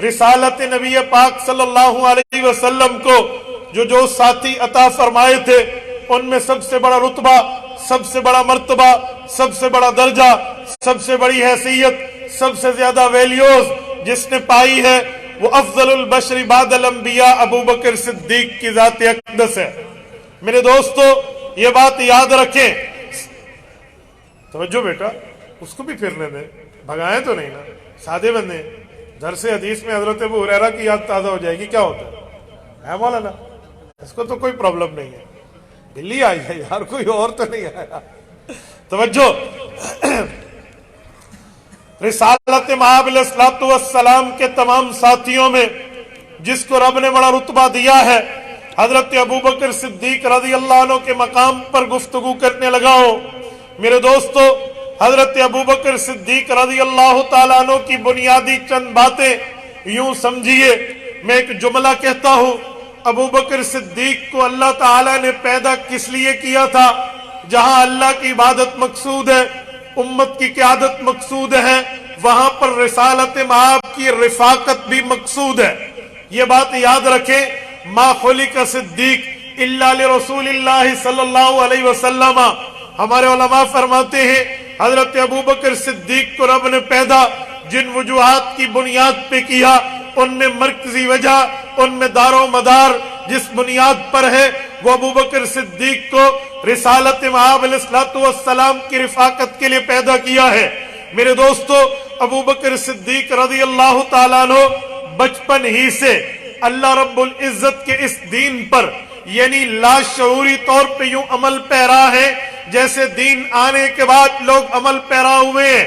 رسالت نبی پاک صلی اللہ علیہ وسلم کو جو ساتھی عطا فرمائے تھے، ان میں سب سے بڑا رتبہ، سب سے بڑا مرتبہ، سب سے بڑا درجہ، سب سے بڑی حیثیت، سب سے زیادہ ویلیوز جس نے پائی ہے، وہ افضل البشر بعد الانبیاء ابو بکر صدیق کی ذات اقدس ہے۔ میرے دوستو یہ بات یاد رکھیں۔ توجہ بیٹا، اس کو بھی پھرنے دیں، بھگائیں تو نہیں نا، سادے بندے ہیں۔ درس حدیث میں حضرت ابو ہریرہ کی یاد تازہ ہو جائے گی، کیا ہوتا ہے مولانا؟ اس کو تو کوئی پرابلم نہیں ہے، بلی آئی ہے یار، کوئی اور تو نہیں آیا۔ توجہ، رسالت مآب علیہ الصلوۃ والسلام کے تمام ساتھیوں میں جس کو رب نے بڑا رتبہ دیا ہے، حضرت ابوبکر صدیق رضی اللہ عنہ کے مقام پر گفتگو کرنے لگا ہوں۔ میرے دوستو، حضرت ابوبکر صدیق رضی اللہ تعالیٰ عنہ کی بنیادی چند باتیں یوں سمجھیے۔ میں ایک جملہ کہتا ہوں، ابوبکر صدیق کو اللہ تعالیٰ نے پیدا کس لیے کیا تھا؟ جہاں اللہ کی عبادت مقصود ہے، امت کی قیادت مقصود ہے، وہاں پر رسالت مآب کی رفاقت بھی مقصود ہے۔ یہ بات یاد رکھیں، ما خلق صدیق الا لرسول اللہ صلی اللہ علیہ وسلم۔ ہمارے علماء فرماتے ہیں حضرت ابوبکر صدیق کو رب نے پیدا جن وجوہات کی بنیاد پہ کیا، ان میں مرکزی وجہ، ان میں دار و مدار جس بنیاد پر ہے، وہ ابوبکر صدیق کو رسالت مآب علیہ الصلوۃ والسلام کی رفاقت کے لیے پیدا کیا ہے۔ میرے دوستو، ابوبکر صدیق رضی اللہ تعالیٰ عنہ بچپن ہی سے اللہ رب العزت کے اس دین پر یعنی لاشعوری طور پہ یوں عمل پیرا ہے جیسے دین آنے کے بعد لوگ عمل پیرا ہوئے ہیں۔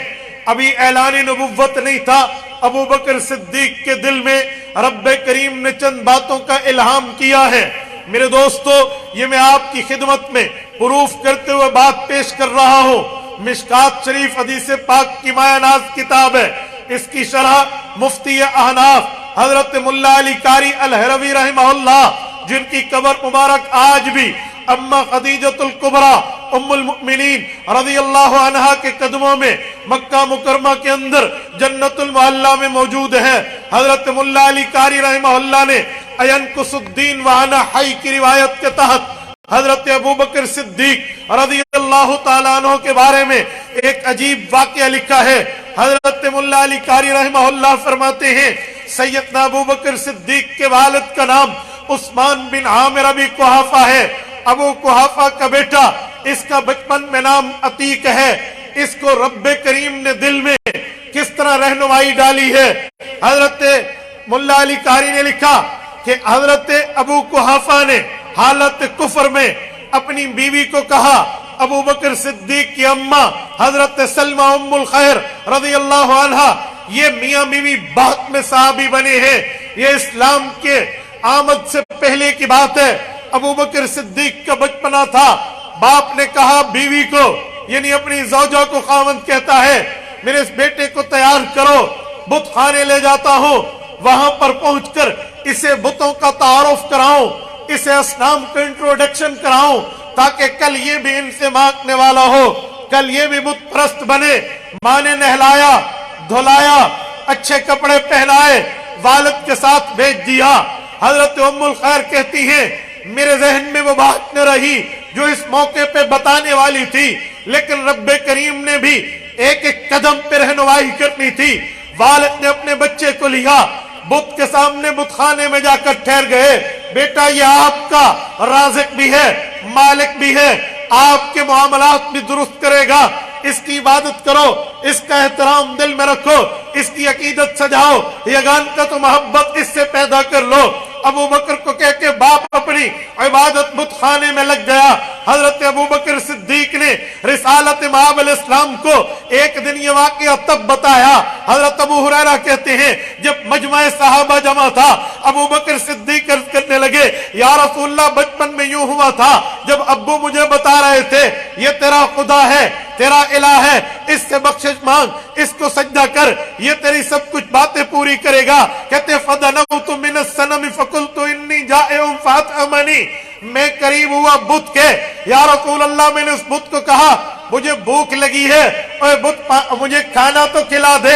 ابھی اعلان نبوت نہیں تھا، ابوبکر صدیق کے دل میں رب کریم نے چند باتوں کا الہام کیا ہے۔ میرے دوستو، یہ میں آپ کی خدمت میں پروف کرتے ہوئے بات پیش کر رہا ہوں۔ مشکات شریف حدیث پاک کی مایہ ناز کتاب ہے، اس کی شرح مفتی احناف حضرت ملا علی قاری الہروی رحمہ اللہ، جن کی قبر مبارک آج بھی اما خدیجۃ الکبریٰ ام المؤمنین رضی اللہ عنہا کے قدموں میں مکہ مکرمہ کے اندر جنت المعلی میں موجود ہے۔ حضرت ملا علی قاری رحمہ اللہ نے اینقص الدین وانا حی کی روایت کے تحت حضرت ابوبکر صدیق رضی اللہ تعالیٰ عنہ کے بارے میں ایک عجیب واقعہ لکھا ہے۔ حضرت ملا علی قاری رحمہ اللہ فرماتے ہیں، سیدنا ابوبکر صدیق کے والد کا نام عثمان بن عامر ابی قحافہ ہے، ابو قحافہ کا بیٹا، اس کا بچپن میں نام عتیق ہے۔ اس کو رب کریم نے دل میں کس طرح رہنمائی ڈالی ہے؟ حضرت ملا علی قاری نے لکھا کہ حضرت ابو قحافہ نے حالت کفر میں اپنی بیوی کو کہا، ابوبکر صدیق کی اماں حضرت سلمہ ام الخیر رضی اللہ عنہا، یہ میاں بیوی بعد میں صحابی بنے ہیں، یہ اسلام کے آمد سے پہلے کی بات ہے۔ ابوبکر صدیق کا بچپنا تھا، باپ نے کہا بیوی کو، یعنی اپنی زوجہ کو خاوند کہتا ہے، میرے اس بیٹے کو تیار کرو، بت خانے لے جاتا ہوں، وہاں پر پہنچ کر اسے بتوں کا تعارف کراؤں، اسے اصنام کا انٹروڈکشن کراؤں، تاکہ کل یہ بھی ان سے مانگنے والا ہو، کل یہ بھی بت پرست بنے۔ ماں نے نہلایا، دھلایا، اچھے کپڑے پہنائے، والد کے ساتھ بھیج دیا۔ حضرت ام الخیر کہتی ہیں، میرے ذہن میں وہ بات نہ رہی جو اس موقع پہ بتانے والی تھی، لیکن رب کریم نے بھی ایک ایک قدم پہ رہنمائی کرنی تھی۔ والد نے اپنے بچے کو لیا، بت کے سامنے بت خانے میں جا کر ٹھہر گئے، بیٹا یہ آپ کا رازق بھی ہے، مالک بھی ہے، آپ کے معاملات بھی درست کرے گا، اس کی عبادت کرو، اس کا احترام دل میں رکھو، اس کی عقیدت سجاؤ، یگانگت و محبت اس سے پیدا کر لو۔ ابو بکر کو کہہ کے باپ اپنی عبادت بت خانے میں لگ گیا۔ حضرت ابو بکر صدیق نے رسالت مآب علیہ السلام کو ایک دن یہ واقعہ تب بتایا۔ حضرت ابو ہریرہ کہتے ہیں جب مجمع صحابہ جمع تھا، ابو بکر صدیق عرض کرنے لگے، یا رسول اللہ بچپن میں یوں ہوا تھا جب ابو مجھے بتا رہے تھے یہ تیرا خدا ہے، تیرا الہ ہے، اس سے بخشش مانگ، اس کو سجدہ کر، یہ تیری سب کچھ باتیں پوری کرے گا۔ کہتے فَدَنَوْتُ مِنَ السَّنَمِ فَقُلْتُ إِنِّي جَائِعٌ فَأَطْعِمْنِي، میں قریب ہوا بت کے، یا رسول اللہ میں نے اس بت کو کہا مجھے بھوک لگی ہے، اور بت مجھے کھانا تو کھلا دے۔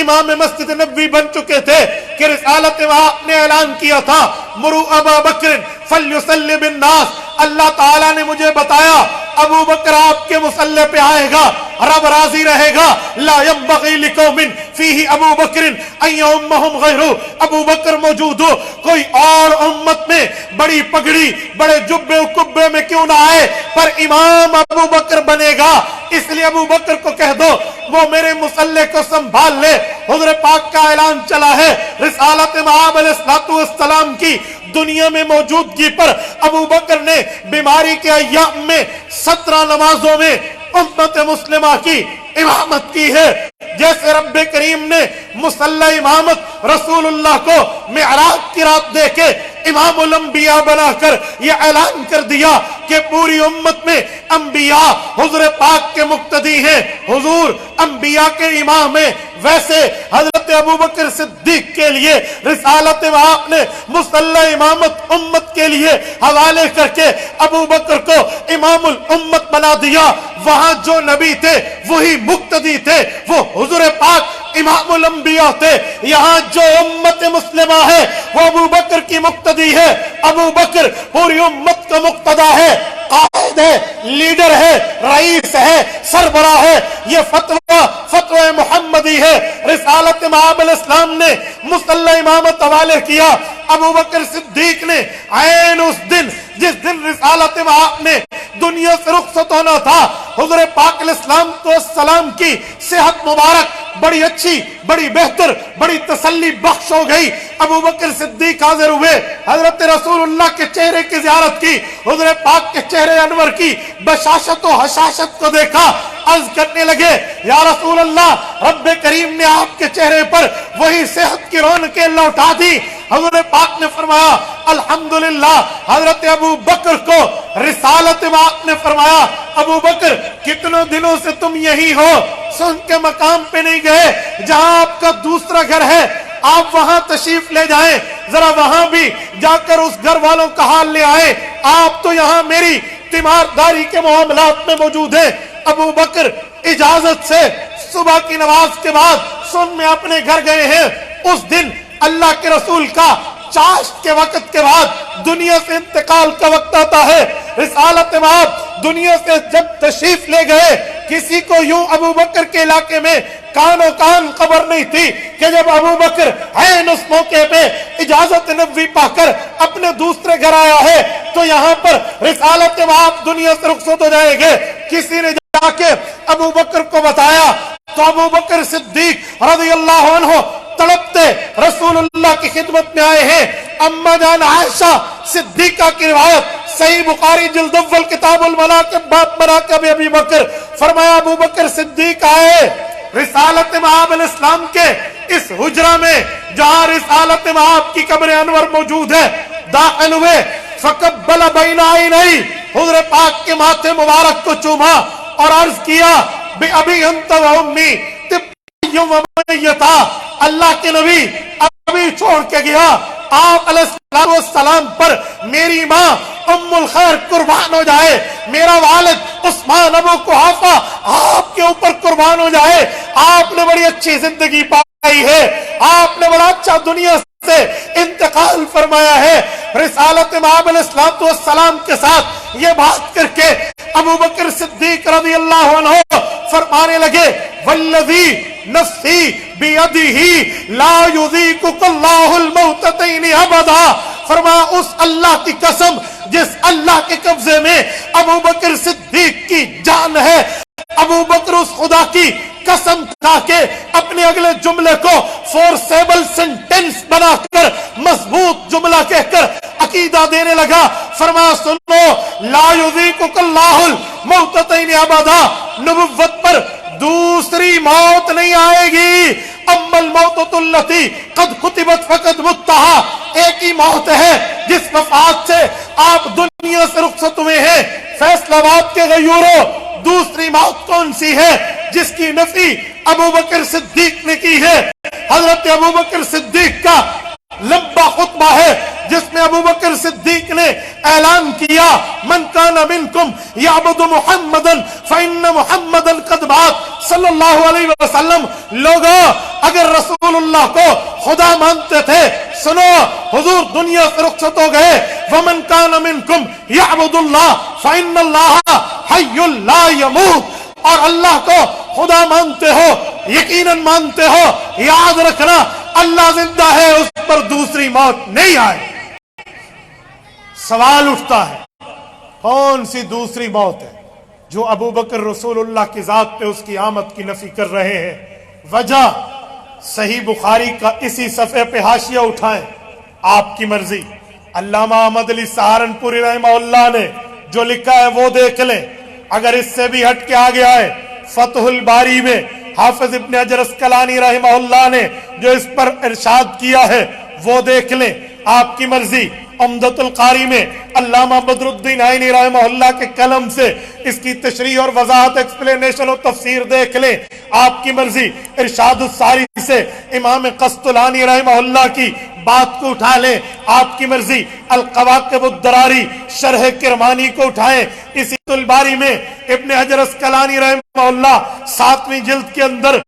امام مسجد نبوی بن چکے تھے کہ رسالت آپ نے اعلان کیا تھا مرو ابا بکر فلیصلی بالناس، اللہ تعالیٰ نے مجھے بتایا ابو بکر آپ کے مصلی پہ آئے گا، رب راضی رہے گا، لا ينبغی لقوم فیہ ابو بکر ان یؤمہم غیرہ، ابو بکر موجود ہو، کوئی اور امت میں بڑی پگڑی بڑے جبے و کبے میں کیوں نہ آئے پر امام ابو بکر بنے گا، اس لیے ابو بکر کو کہہ دو وہ میرے مصلی کو سنبھال لے۔ حضور پاک کا اعلان چلا ہے رسالت مآب علیہ السلام کی دنیا میں موجودگی پر ابو بکر نے بیماری کے ایام میں 17 نمازوں میں امت مسلمہ کی امامت کی ہے، جیسے رب کریم نے مصلی امامت رسول اللہ کو معراج کی رات دے کے امام الانبیاء بنا کر یہ اعلان کر دیا کہ پوری امت میں انبیاء حضور پاک کے مقتدی ہیں، حضور انبیاء کے امام ہیں، ویسے حضرت ابو بکر صدیق کے لیے رسالت آپ نے مصلی امامت امت کے لیے حوالے کر کے ابو بکر کو امام الامت بنا دیا۔ وہاں جو نبی تھے وہی مقتدی تھے، وہ حضور پاک امام الانبیاء تھے، یہاں جو امت مسلمہ ہے وہ ابو بکر کی مقتدی ہے، ابو بکر پوری امت کا مقتدا ہے، قائد ہے، لیڈر ہے، رئیس ہے، سربراہ ہے۔ یہ فتوہ محمدی ہے۔ رسالت مآب علیہ السلام نے مصلی امامت حوالے کیا، ابو بکر صدیق نے عین اس دن جس دن رسالت مآب نے دنیا سے رخصت ہونا تھا، حضور پاک علیہ السلام کی صحت مبارک بڑی اچھی، بڑی بہتر، بڑی تسلی بخش ہو گئی۔ ابو بکر صدیق حاضر ہوئے، حضرت رسول اللہ کے چہرے کی زیارت کی، حضور پاک کے چہرے انور کی بشاشت و حشاشت کو دیکھا، عرض کرنے لگے یا رسول اللہ، رب کریم نے آپ کے چہرے پر وہی صحت کی رونقیں لوٹا دی۔ حضور پاک نے فرمایا الحمدللہ۔ حضرت ابو بکر کو رسالت آپ نے فرمایا ابو بکر کتنوں دنوں سے تم یہی ہو، سن کے مقام پہ نہیں گئے جہاں آپ کا دوسرا گھر ہے، آپ وہاں تشریف لے جائیں، ذرا وہاں بھی جا کر اس گھر والوں کا حال لے آئے، آپ تو یہاں میری تیمارداری کے معاملات میں موجود ہیں۔ ابو بکر اجازت سے صبح کی نماز کے بعد سن میں اپنے گھر گئے ہیں۔ اس دن اللہ کے رسول کا چاشت کے وقت کے بعد دنیا سے انتقال کا وقت آتا ہے۔ رسالت مآب دنیا سے جب تشریف لے گئے، کسی کو یوں ابو بکر کے علاقے میں کانوں کان خبر نہیں تھی کہ جب ابو بکر عین اس موقع پہ اجازت نبوی پا کر اپنے دوسرے گھر آیا ہے تو یہاں پر رسالت مآب دنیا سے رخصت ہو جائیں گے۔ کسی نے جا کے ابو بکر کو بتایا تو ابو بکر صدیق رضی اللہ عنہ تڑپتے رسول اللہ کی خدمت میں آئے ہیں۔ اما جان عائشہ صدیقہ کی روایت صحیح بخاری جلد اول کتاب المناقب باب مناقب ابی بکر، فرمایا ابو بکر صدیق آئے رسالت مآب علیہ السلام کے اس حجرہ میں جہاں رسالت مآب کی قبر انور موجود ہے، داخل ہوئے، فقبل بین عینی، حضور پاک کے ماتھے مبارک کو چوما اور عرض کیا بے ابی انت و امی اللہ کے نبی ابھی چھوڑ کے گیا، آپ علیہ السلام پر میری ماں ام الخیر قربان ہو جائے، میرا والد عثمان ابو قحافہ آپ کے اوپر قربان ہو جائے، آپ نے بڑی اچھی زندگی پائی ہے، آپ نے بڑا اچھا دنیا سے انتقال فرمایا ہے۔ رسالت مآب علیہ السلام کے ساتھ یہ بات کر کے ابو بکر صدیق رضی اللہ عنہ فرمانے لگے والذی نفسی بیدہ لا یذیقک اللہ الموتتین ابدا، فرمایا اس اللہ کی قسم جس اللہ کے قبضے میں ابو بکر صدیق کی جان ہے، ابو بکر اس خدا کی قسم کھا کے اپنے اگلے جملے کو فورسیبل سنٹینس بنا کر مضبوط جملہ کہہ کر عقیدہ دینے لگا۔ فرمایا سنو لا یذیقک اللہ الموتتین ابدا، نبوت پر دوسری موت نہیں آئے گی، اما الموتۃ التی قد کتبت فقد متہا، ایک ہی موت ہے جس وفات سے آپ دنیا سے رخصت ہوئے ہیں۔ فیصلہ آباد کے غیوروں، دوسری موت کون سی ہے جس کی نفی ابو بکر صدیق نے کی ہے؟ حضرت ابو بکر صدیق کا لمبا خطبہ ہے جس میں ابو بکر صدیق نے اعلان کیا من کان منکم یعبد محمدن فإن محمدن قد مات صلی اللہ علیہ وسلم. لوگوں اگر رسول اللہ کو خدا مانتے تھے سنو حضور دنیا سے رخصت ہو گئے. ومن کان منکم یعبد اللہ فإن اللہ حی لا یموت. اور اللہ کو خدا مانتے ہو یقیناً مانتے ہو یاد رکھنا اللہ زندہ ہے اس پر دوسری موت نہیں آئے. سوال اٹھتا ہے کون سی دوسری موت ہے جو ابو بکر رسول اللہ کی ذات پہ اس کی آمد کی نفی کر رہے ہیں. وجہ صحیح بخاری کا اسی صفحے پہ حاشیہ اٹھائیں آپ کی مرضی. علامہ احمد علی سہارنپوری رحمہ اللہ نے جو لکھا ہے وہ دیکھ لیں. اگر اس سے بھی ہٹ کے آ گیا ہے فتح الباری میں حافظ ابن حجر اسقلانی رحمہ اللہ نے جو اس پر ارشاد کیا ہے وہ دیکھ لیں آپ کی مرضی. عمدۃ القاری میں علامہ بدر الدین عینی رحمہ اللہ کے قلم سے اس کی تشریح اور وضاحت ایکسپلینیشن اور تفسیر دیکھ لیں آپ کی مرضی. ارشاد الساری سے امام قسطلانی رحمہ اللہ کی بات کو اٹھا لیں آپ کی مرضی. القواقب الدراری شرح کرمانی کو اٹھائیں. اسی الباری میں ابن حجر اسقلانی رحمہ اللہ 7ویں جلد کے اندر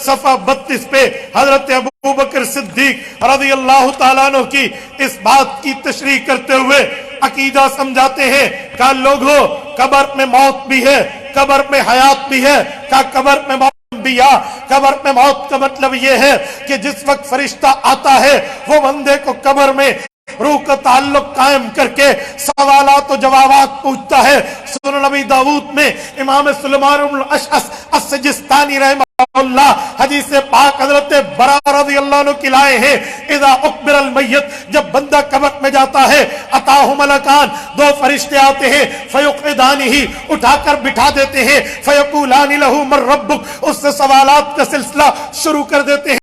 صفحہ 32 پہ حضرت ابو بکر صدیق رضی اللہ تعالیٰ عنہ کی اس بات کی تشریح کرتے ہوئے عقیدہ سمجھاتے ہیں کہ لوگوں قبر میں موت بھی ہے قبر میں حیات بھی ہے. کہ قبر میں موت بھی ہے. قبر میں موت کا مطلب یہ ہے کہ جس وقت فرشتہ آتا ہے وہ بندے کو قبر میں روح کا تعلق قائم کر کے سوالات و جوابات پوچھتا ہے. سنن نبی داؤد میں امام سلیمان بن الاشعث السجستانی رحمہ اللہ حدیث پاک حضرت برا رضی اللہ عنہ کی لائے ہیں. اذا اقبر المیت جب بندہ قبر میں جاتا ہے اتاہ ملکان 2 فرشتے آتے ہیں فیقعدانہ اٹھا کر بٹھا دیتے ہیں فیقولان لہ من ربک اس سے سوالات کا سلسلہ شروع کر دیتے ہیں.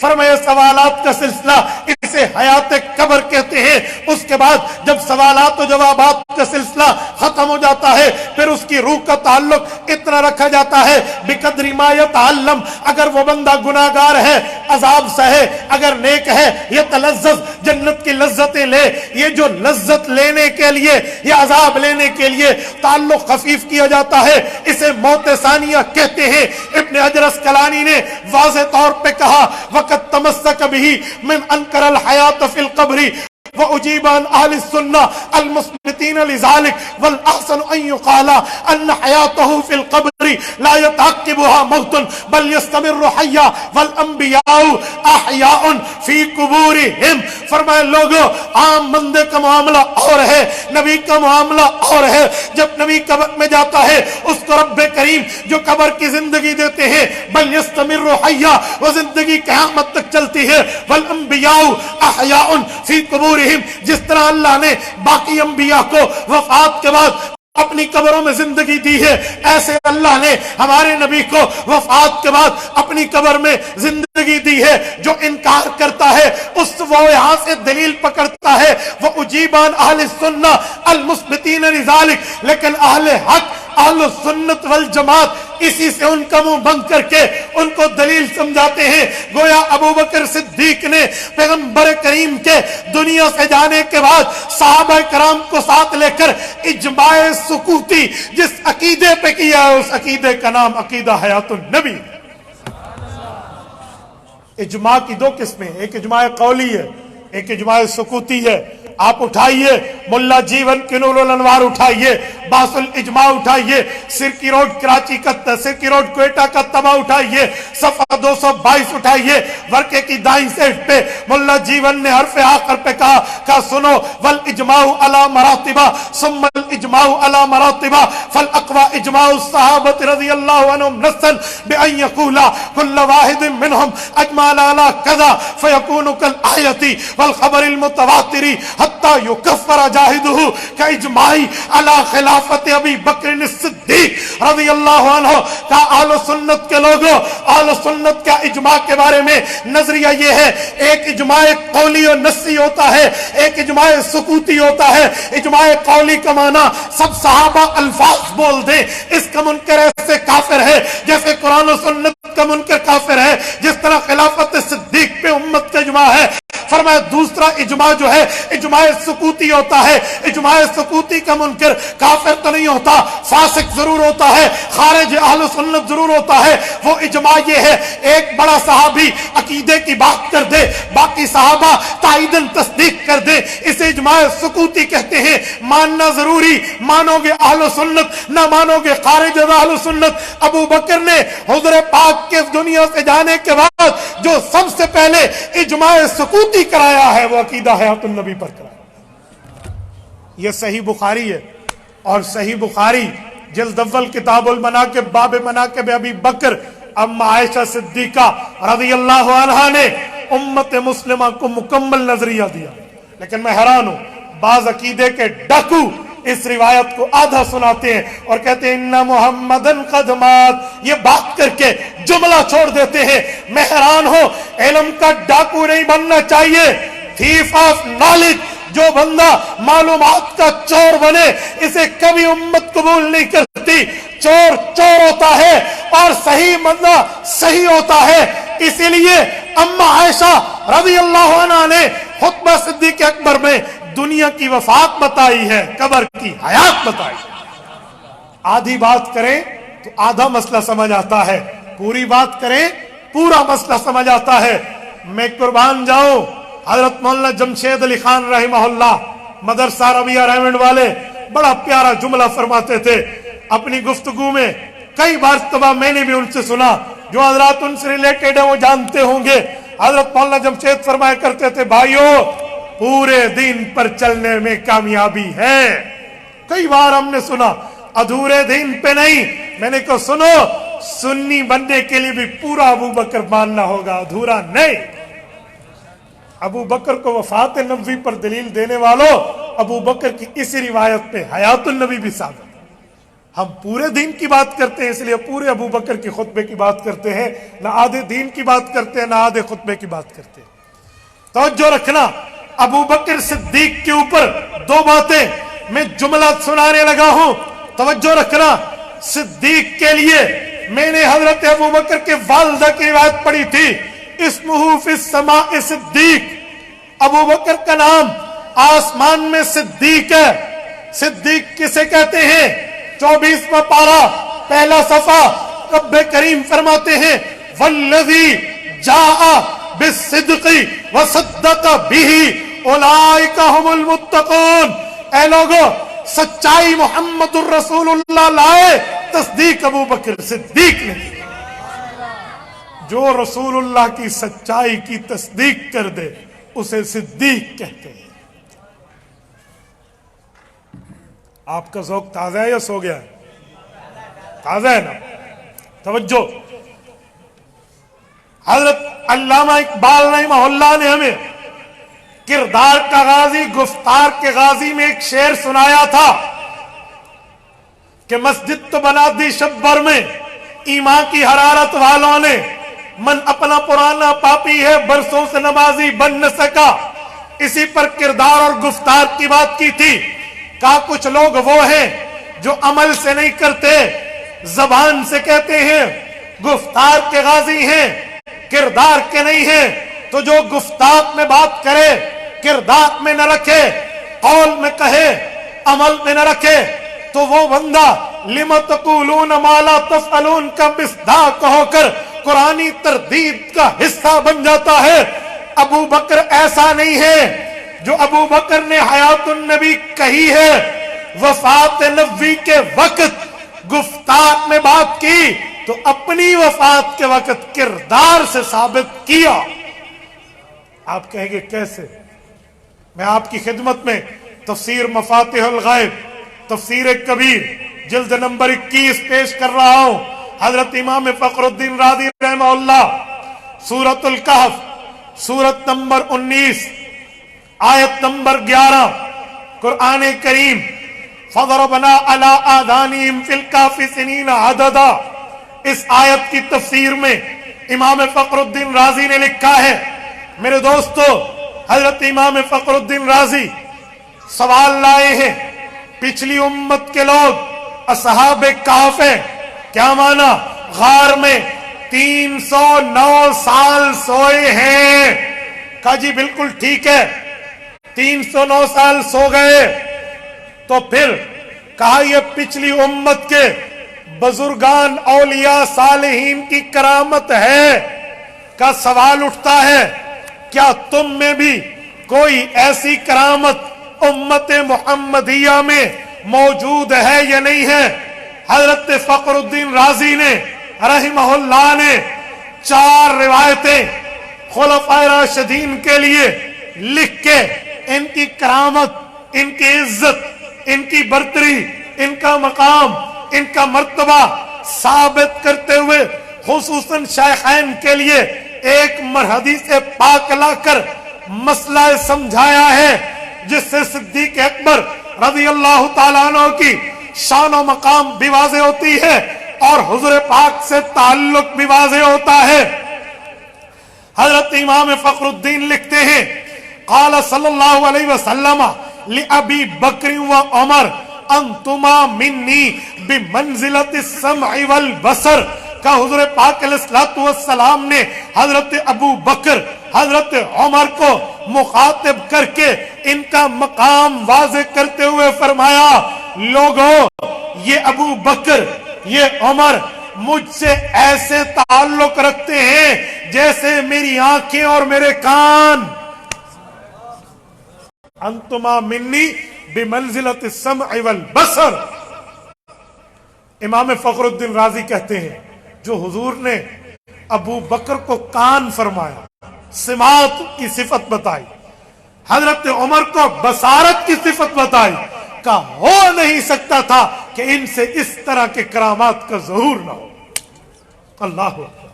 فرمایا سوالات کا سلسلہ اسے حیات قبر کہتے ہیں. اس کے بعد جب سوالات و جوابات کا سلسلہ ختم ہو جاتا ہے پھر اس کی روح کا تعلق اتنا رکھا جاتا ہے بقدر ما یتعلم. اگر وہ بندہ گناہگار ہے عذاب سہے اگر نیک ہے یہ تلذذ جنت کی لذتیں لے. یہ جو لذت لینے کے لیے یہ عذاب لینے کے لیے تعلق خفیف کیا جاتا ہے اسے موت ثانیہ کہتے ہیں. ابن حجر اسقلانی نے واضح طور پہ کہا وقت تمسک بھی من انکر الحیات فی القبر وأجيب عن أهل السنة المثبتين لذلك والأحسن أن يقال أن حياته في القبر لا يتعقبها موت بل يستمر حيا والأنبياء أحياء في قبورهم. فرمائے لوگوں عام بندے کا معاملہ اور ہے نبی کا معاملہ اور ہے. جب نبی قبر میں جاتا ہے اس کو رب کریم جو قبر کی زندگی دیتے ہیں بل يستمر حيا وہ زندگی قیامت تک چلتی ہے. والأنبياء أحياء في قبورهم جس طرح اللہ نے باقی انبیاء کو وفات کے بعد اپنی قبروں میں زندگی دی ہے ایسے اللہ نے ہمارے نبی کو وفات کے بعد اپنی قبر میں زندگی دی ہے. جو انکار کرتا ہے اس وہ یہاں سے دلیل پکڑتا ہے وہ اجیبان اہل السنہ المثبتین لذالک. لیکن اہل حق اہل السنت والجماعت اسی سے ان کا منہ بند کر کے ان کو دلیل سمجھاتے ہیں. گویا ابو بکر صدیق نے پیغمبر کریم کے دنیا سے جانے کے بعد صحابہ کرام کو ساتھ لے کر اجماع سکوتی جس عقیدے پہ کیا ہے اس عقیدے کا نام عقیدہ حیات النبی. اجماع کی 2 قسمیں ایک اجماع قولی ہے ایک اجماع سکوتی ہے. آپ اٹھائیے ملا جیون کی نور الانوار اٹھائیے باس الاجماع اٹھائیے سرکی روڈ کراچی کا سرکی روڈ کوئٹہ کا تباہ اٹھائیے صفحہ 222 اٹھائیے ورقے کی دائیں سیٹ پہ ملا جیون نے حرف آخر پہ کہا سنو والاجماع علی مراتبہ ثم الاجماع علی مراتبہ فالاقوى اجماع الصحابۃ رضی اللہ عنہم نصا بان یقول كل واحد منهم اجمع على كذا فيكون كالآیۃ والخبر المتواتر حتی یکفر جاہدہ کا اجماعی علی خلافت ابی بکر الصدیق رضی اللہ عنہ. کا اہل سنت کے لوگوں اہل سنت کا اجماع کے بارے میں نظریہ یہ ہے ایک اجماع قولی و نصی ہوتا ہے ایک اجماع سکوتی ہوتا ہے. اجماع قولی کا معنی سب صحابہ الفاظ بول دیں اس کا منکر ایسے کافر ہے جیسے قرآن و سنت کا منکر کافر ہے. جس طرح خلافت صدیق پہ امت کا اجماع ہے فرمایا دوسرا اجماع جو ہے اجماع سکوتی ہوتا ہے. اجماع سکوتی کا منکر کافر تو نہیں ہوتا, فاسق ضرور ہوتا ہے, خارج اہل سنت ضرور ہوتا ہے. وہ اجماع یہ ہے ایک بڑا صحابی عقیدے کی بات کر دے, باقی صحابہ تائیدن تصدیق کر دے, اسے اجماع سکوتی کہتے ہیں. ماننا ضروری, مانو گے اہل سنت, نہ مانو گے خارج اہل سنت. ابو بکر نے حضور پاک کے دنیا سے جانے کے بعد جو سب سے پہلے اجماع سکوتی کرایا ہے وہ عقیدہ حیات النبی پر کرایا. یہ صحیح بخاری ہے, اور صحیح بخاری جلد اول کتاب المناقب باب مناقب ابی بکر اما عائشہ صدیقہ رضی اللہ عنہا نے امت مسلمہ کو مکمل نظریہ دیا. لیکن میں حیران ہوں, بعض عقیدے کے ڈاکو اس روایت کو آدھا سناتے ہیں اور کہتے ہیں ان محمدن قد مات, یہ بات کر کے جملہ چھوڑ دیتے ہیں. میں حیران ہوں, علم کا ڈاکو نہیں بننا چاہیے, تھیف آف نالج. جو بندہ معلومات کا چور بنے اسے کبھی امت قبول نہیں کرتی. چور چور ہوتا ہے اور صحیح بندہ صحیح ہوتا ہے. اسی لیے اما عائشہ رضی اللہ عنہ نے خطبہ صدیق اکبر میں دنیا کی وفات بتائی ہے, قبر کی حیات بتائی. آدھی بات کریں تو آدھا مسئلہ سمجھ آتا ہے, پوری بات کریں پورا مسئلہ سمجھ آتا ہے. میں قربان جاؤں, حضرت مولانا جمشید علی خان رحمہ اللہ مدرسہ ربیہ ریمنڈ والے بڑا پیارا جملہ فرماتے تھے اپنی گفتگو میں. کئی بار تبا میں نے بھی ان سے سنا, جو حضرات ان سے ریلیٹڈ ہیں وہ جانتے ہوں گے. حضرت مولانا جمشید فرمایا کرتے تھے بھائیو پورے دین پر چلنے میں کامیابی ہے. کئی بار ہم نے سنا ادھورے دین پہ نہیں. میں نے کہا سنو, سنی بننے کے لیے بھی پورا ابو بکر ماننا ہوگا, ادھورا نہیں. ابو بکر کو وفات نبوی پر دلیل دینے والوں, ابو بکر کی اسی روایت پہ حیات النبی بھی ثابت. ہم پورے دین کی بات کرتے ہیں اس لیے پورے ابو بکر کی خطبے کی بات کرتے ہیں, نہ آدھے دین کی بات کرتے ہیں نہ آدھے خطبے کی بات کرتے ہیں. توجہ رکھنا, ابو بکر صدیق کے اوپر دو باتیں میں جملہ سنانے لگا ہوں, توجہ رکھنا. صدیق کے لیے میں نے حضرت ابو بکر کے والدہ کی روایت پڑھی تھی, اسمہ فی السماء صدیق. ابو بکر کا نام آسمان میں صدیق ہے. صدیق کسے کہتے ہیں؟ 24واں پارہ پہلا صفحہ رب کریم فرماتے ہیں والذی جاء بالصدق وصدق به اولئک هم المتقون. اے لوگو سچائی محمد الرسول اللہ لائے, تصدیق ابو بکر صدیق نے. جو رسول اللہ کی سچائی کی تصدیق کر دے اسے صدیق کہتے ہیں. آپ کا ذوق تازہ ہے یا سو گیا ہے؟ تازہ ہے نا. توجہ, حضرت علامہ اقبال رحمہ اللہ نے ہمیں کردار کا غازی گفتار کے غازی میں ایک شعر سنایا تھا کہ مسجد تو بنا دی شب بھر میں ایمان کی حرارت والوں نے, من اپنا پرانا پاپی ہے برسوں سے نمازی بن نہ سکا. اسی پر کردار اور گفتار کی بات کی تھی. کہا کچھ لوگ وہ ہیں جو عمل سے نہیں کرتے, زبان سے کہتے ہیں, گفتار کے غازی ہیں, کردار کے نہیں ہیں. تو جو گفتار میں بات کرے کردار میں نہ رکھے, قول میں کہے عمل میں نہ رکھے, تو وہ بندہ لِمَ تَقُولُونَ مَا لَا تَفْعَلُونَ کا مصداق ہو کر قرآنی تردید کا حصہ بن جاتا ہے. ابو بکر ایسا نہیں ہے. جو ابو بکر نے حیات النبی کہی ہے, وفات نبوی کے وقت گفتار میں بات کی تو اپنی وفات کے وقت کردار سے ثابت کیا. آپ کہیں گے کیسے؟ میں آپ کی خدمت میں تفسیر مفاتح الغیب تفسیر کبیر جلد نمبر 21 پیش کر رہا ہوں. حضرت امام فخر الدین رازی رحمہ اللہ سورۃ الکہف سورت نمبر 19 آیت نمبر 11 قرآن کریم فضربنا علی آذانہم فی الکہف سنین عددا. اس آیت کی تفسیر میں امام فخر الدین رازی نے لکھا ہے. میرے دوستو, حضرت امام فخر الدین رازی سوال لائے ہیں, پچھلی امت کے لوگ اصحاب کہف ہیں, کیا مانا؟ غار میں 309 سال سوئے ہیں. کہا جی بالکل ٹھیک ہے، 309 سال سو گئے. تو پھر کہا یہ پچھلی امت کے بزرگان اولیاء صالحین کی کرامت ہے. کا سوال اٹھتا ہے کیا تم میں بھی کوئی ایسی کرامت امت محمدیہ میں موجود ہے یا نہیں ہے؟ حضرت فخر الدین رازی نے رحمہ اللہ نے 4 روایتیں خلفائے راشدین کے لیے لکھ کے ان کی کرامت، ان کی عزت، ان کی برتری، ان کا مقام، ان کا مرتبہ ثابت کرتے ہوئے خصوصاً شیخین کے لیے ایک حدیث پاک لا کر مسئلہ سمجھایا ہے، جس سے صدیق اکبر رضی اللہ تعالیٰ عنہ کی شان و مقام بھی واضح ہوتی ہے اور حضور پاک سے تعلق بھی واضح ہوتا ہے. حضرت امام فخر الدین لکھتے ہیں قال صلی اللہ علیہ وسلم لأبی بکر و عمر انتما منی بمنزلت السمع والبصر. کا حضور پاک علیہ السلام نے حضرت ابو بکر، حضرت عمر کو مخاطب کر کے ان کا مقام واضح کرتے ہوئے فرمایا لوگوں یہ ابو بکر، یہ عمر مجھ سے ایسے تعلق رکھتے ہیں جیسے میری آنکھیں اور میرے کان. انتما منی بمنزلت السمع والبصر. امام فخر الدین رازی کہتے ہیں جو حضور نے ابو بکر کو کان فرمایا، سماعت کی صفت بتائی، حضرت عمر کو بصارت کی صفت بتائی، کا ہو نہیں سکتا تھا کہ ان سے اس طرح کے کرامات کا ظہور نہ ہو. اللہ اکبر.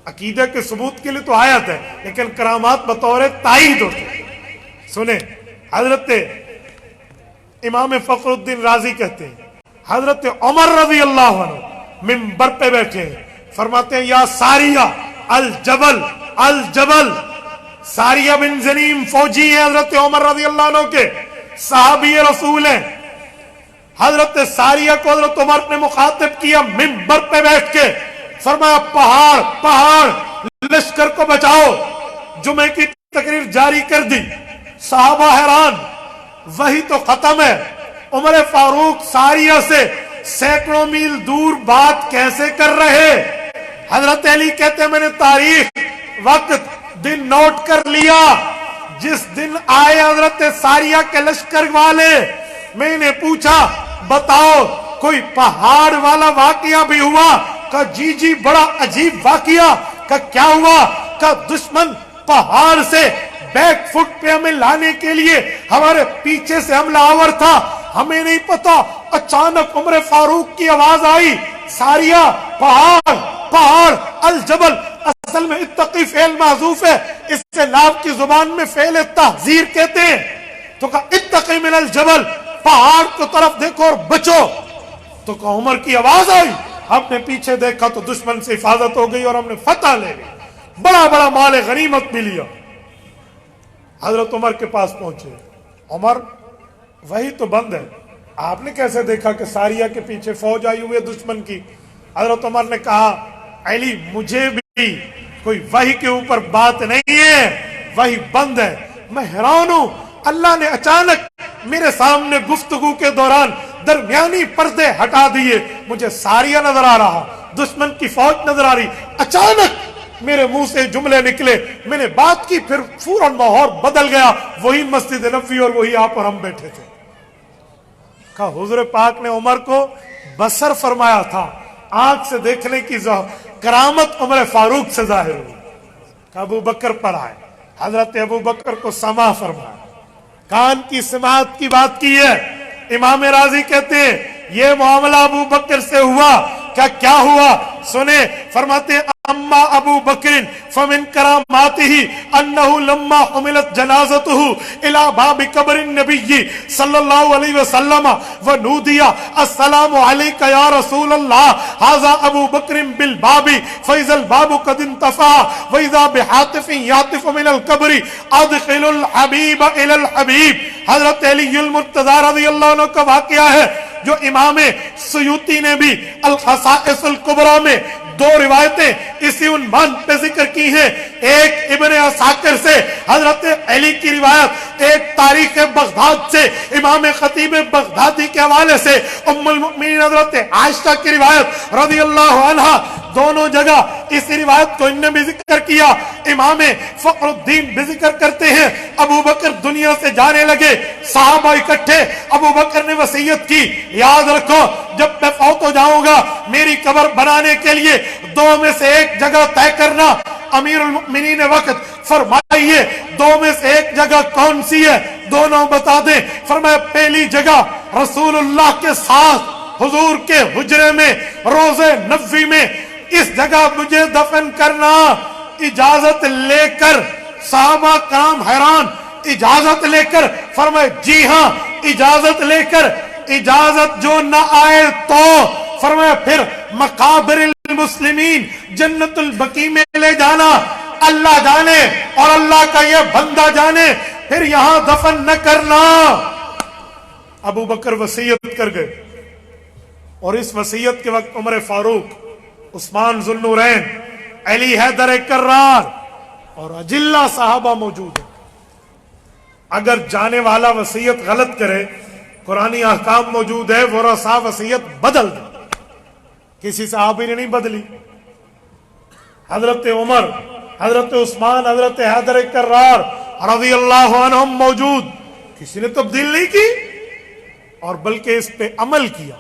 عقیدہ کے ثبوت کے لیے تو آیت ہے لیکن کرامات بطور تائید ہوتے ہیں. سنیں حضرت امام فخر الدین رازی کہتے ہیں حضرت عمر رضی اللہ عنہ منبر پہ بیٹھے ہیں، فرماتے ہیں یا ساریہ الجبل الجبل. ساریہ بن زنیم فوجی ہیں حضرت عمر رضی اللہ عنہ کے، صحابی رسول ہیں. حضرت ساریہ کو حضرت عمر نے مخاطب کیا منبر پہ بیٹھ کے، فرمایا پہاڑ پہاڑ لشکر کو بچاؤ. جمعے کی تقریر جاری کر دی. صحابہ حیران، وہی تو ختم ہے. عمر فاروق ساریہ سے سینکڑوں میل دور بات کیسے کر رہے؟ حضرت علی کہتے ہیں میں نے تاریخ وقت دن نوٹ کر لیا. جس دن آئے حضرت ساریہ کے لشکر والے، میں نے پوچھا بتاؤ کوئی پہاڑ والا واقعہ بھی ہوا؟ کہ جی جی بڑا عجیب واقعہ. کہ کیا ہوا؟ کہ دشمن پہاڑ سے بیک فٹ پہ ہمیں لانے کے لیے ہمارے پیچھے سے حملہ آور تھا، ہمیں نہیں پتا. اچانک عمر فاروق کی آواز آئی ساریہ پہاڑ پہاڑ الجبل. اصل میں اتقی فعل محذوف ہے، اس سے لام کی زبان میں فعل تحذیر کہتے ہیں. تو کہا اتقی من الجبل، پہاڑ کو طرف دیکھو اور بچو. تو کہا عمر کی آواز آئی، ہم نے پیچھے دیکھا تو دشمن سے حفاظت ہو گئی اور ہم نے فتح لے لی، بڑا بڑا مال غنیمت بھی لیا. حضرت عمر کے پاس پہنچے. عمر وہی تو بند ہے، آپ نے کیسے دیکھا کہ ساریہ کے پیچھے فوج آئی ہوئی ہے دشمن کی؟ حضرت عمر نے کہا علی مجھے بھی کوئی وحی کے اوپر بات نہیں ہے، وحی بند ہے. میں حیران ہوں، اللہ نے اچانک میرے سامنے گفتگو کے دوران درمیانی پردے ہٹا دیے. مجھے ساریہ نظر آ رہا، دشمن کی فوج نظر آ رہی. اچانک میرے منہ سے جملے نکلے، میں نے بات کی، پھر فوراً ماحول بدل گیا. وہی مسجد نبوی اور وہی آپ اور ہم بیٹھے تھے. کہا حضور پاک نے عمر کو بصر فرمایا تھا، آنکھ سے دیکھنے کی کرامت عمر فاروق سے ظاہر ہوئی. کہ ابو بکر پر آئے، حضرت ابو بکر کو سماع فرمایا، کان کی سماعت کی بات کی ہے. امام راضی کہتے ہیں یہ معاملہ ابو بکر سے ہوا. کیا ہوا سنیں، فرماتے ہیں اما ابو بکر فمن کراماته انه لما حملت جنازته الى باب قبر النبي صلی اللہ علیہ وسلم ونودي السلام عليك يا رسول الله هذا ابو بکر بالباب فاذا الباب قد انتفع واذا بحاطف يعطف من القبر ادخل الحبيب الى الحبيب. حضرت علی المرتضی رضی اللہ عنہ کا واقعہ ہے جو امام سیوطی نے بھی الخصائص الکبریٰ میں دو روایتیں اسی عنوان پہ ذکر کی ہیں، ایک ابن عساکر سے حضرت علی کی روایت، ایک تاریخ بغداد سے امام خطیب بغدادی کے حوالے سے ام المؤمنین حضرت عائشہ کی روایت رضی اللہ عنہ، دونوں جگہ اس روایت کو انہوں نے بھی ذکر کیا۔ امام فخر الدین بھی ذکر کرتے ہیں ابو بکر دنیا سے جانے لگے، صحابہ اکٹھے، ابو بکر نے وصیت کی، یاد رکھو جب میں فوت ہو جاؤں گا میری قبر بنانے کے لیے دو میں سے ایک جگہ طے کرنا۔ امیر المؤمنین وقت فرمائیے دو میں سے ایک جگہ کون سی ہے؟ دونوں بتا دیں۔ فرمایا پہلی جگہ رسول اللہ کے ساتھ حضور کے حجرے میں روزے نبوی میں، اس جگہ مجھے دفن کرنا، اجازت لے کر۔ صحابہ کرام حیران، اجازت لے کر؟ فرمائے جی ہاں اجازت لے کر، اجازت جو نہ آئے تو؟ فرمایا پھر مقابر المسلمین جنت البقیع میں لے جانا، اللہ جانے اور اللہ کا یہ بندہ جانے، پھر یہاں دفن نہ کرنا۔ ابو بکر وصیت کر گئے، اور اس وصیت کے وقت عمر فاروق، عثمان ذو النورین، علی حیدر کرار اور اجلہ صحابہ موجود ہیں۔ اگر جانے والا وصیت غلط کرے، قرآنی احکام موجود ہے، ورثہ وصیت بدل دے۔ کسی صحابی نے نہیں بدلی، حضرت عمر، حضرت عثمان، حضرت حیدر کرار رضی اللہ عنہم موجود، کسی نے تبدیل نہیں کی، اور بلکہ اس پہ عمل کیا۔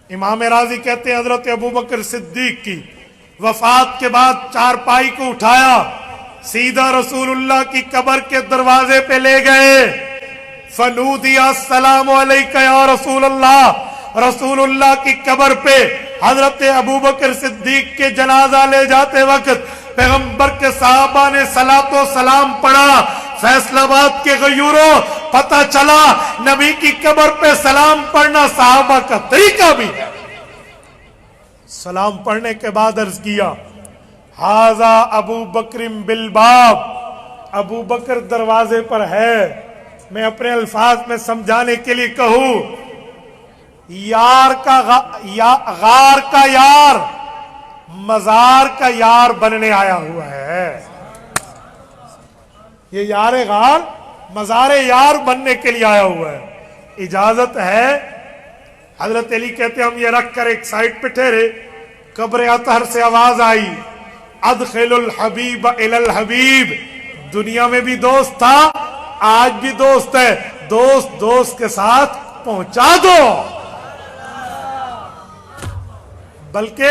امام راضی کہتے ہیں حضرت ابو بکر صدیق کی وفات کے بعد چارپائی کو اٹھایا، سیدھا رسول اللہ کی قبر کے دروازے پہ لے گئے، فنودی السلام علیکہ یا رسول اللہ۔ رسول اللہ کی قبر پہ حضرت ابو بکر صدیق کے جنازہ لے جاتے وقت پیغمبر کے صحابہ نے صلاۃ و سلام پڑھا۔ فیصل آباد کے غیوروں، پتہ چلا نبی کی قبر پہ سلام پڑھنا صحابہ کا طریقہ بھی ہے۔ سلام پڑھنے کے بعد عرض کیا ھذا ابو بکر بالباب، ابو بکر دروازے پر ہے۔ میں اپنے الفاظ میں سمجھانے کے لیے کہوں، یار کا غار کا یار مزار کا یار بننے آیا ہوا ہے۔ یہ یار غار مزار یار بننے کے لیے آیا ہوا ہے۔ اجازت ہے؟ حضرت علی کہتے ہیں ہم یہ رکھ کر ایک سائٹ پہ ٹھہرے، قبر اطہر سے آواز آئی ادخل الحبیب الی الحبیب۔ دنیا میں بھی دوست تھا، آج بھی دوست ہے، دوست دوست کے ساتھ پہنچا دو۔ بلکہ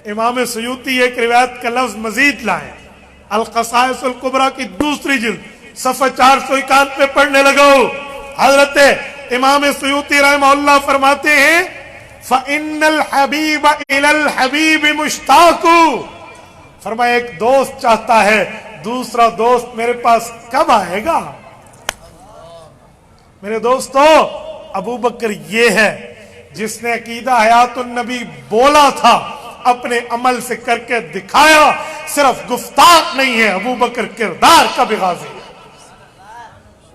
امام سیوطی ایک روایت کا لفظ مزید لائیں، القصائص الکبریٰ کی دوسری جلد صفحہ 451 پہ پڑھنے لگا۔ حضرت امام سیوطی رحمہ اللہ فرماتے ہیں فَإِنَّ الْحَبِيبَ إِلَى الْحَبِيبِ مُشْتَاقُ۔ فرمایا ایک دوست چاہتا ہے دوسرا دوست میرے پاس کب آئے گا؟ میرے دوستو، ابو بکر یہ ہے جس نے عقیدہ حیات النبی بولا تھا، اپنے عمل سے کر کے دکھایا۔ صرف گفتار نہیں ہے، ابو بکر کردار کا بھی غازی ہے،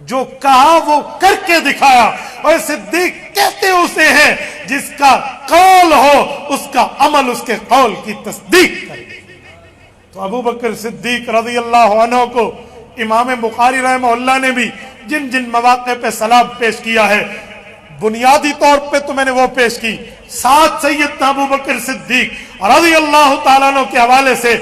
جو کہا وہ کر کے دکھایا۔ اور صدیق کہتے اسے ہیں جس کا قول ہو اس کا عمل اس کے قول کی تصدیق کرے۔ تو ابو بکر صدیق رضی اللہ عنہ کو امام بخاری رحمہ اللہ نے بھی جن جن مواقع پہ سلام پیش کیا ہے، بنیادی طور پہ تو میں نے وہ پیش کی، ساتھ سیدنا ابو بکر صدیق رضی اللہ تعالیٰ عنہ کے حوالے سے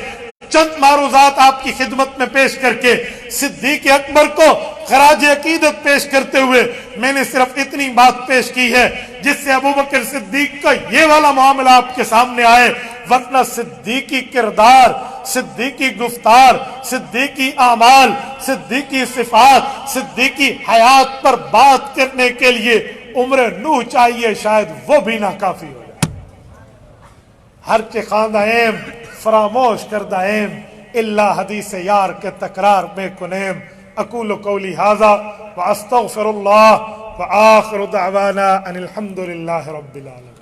چند معروضات آپ کی خدمت میں پیش کر کے صدیق اکبر کو خراج عقیدت پیش کرتے ہوئے میں نے صرف اتنی بات پیش کی ہے جس سے ابو بکر صدیق کا یہ والا معاملہ آپ کے سامنے آئے، ورنہ صدیقی کردار، صدیقی گفتار، صدیقی اعمال، صدیقی صفات، صدیقی حیات پر بات کرنے کے لیے عمر نوح چاہیے، شاید وہ بھی ناکافی ہو جائے۔ ہر چہ خواندہ ایم فراموش کردہ ایم، الا حدیث یار کے تکرار میں کنیم۔ اقول قولی ھذا واستغفر اللہ وآخر دعوانا ان الحمد للہ رب العالمین۔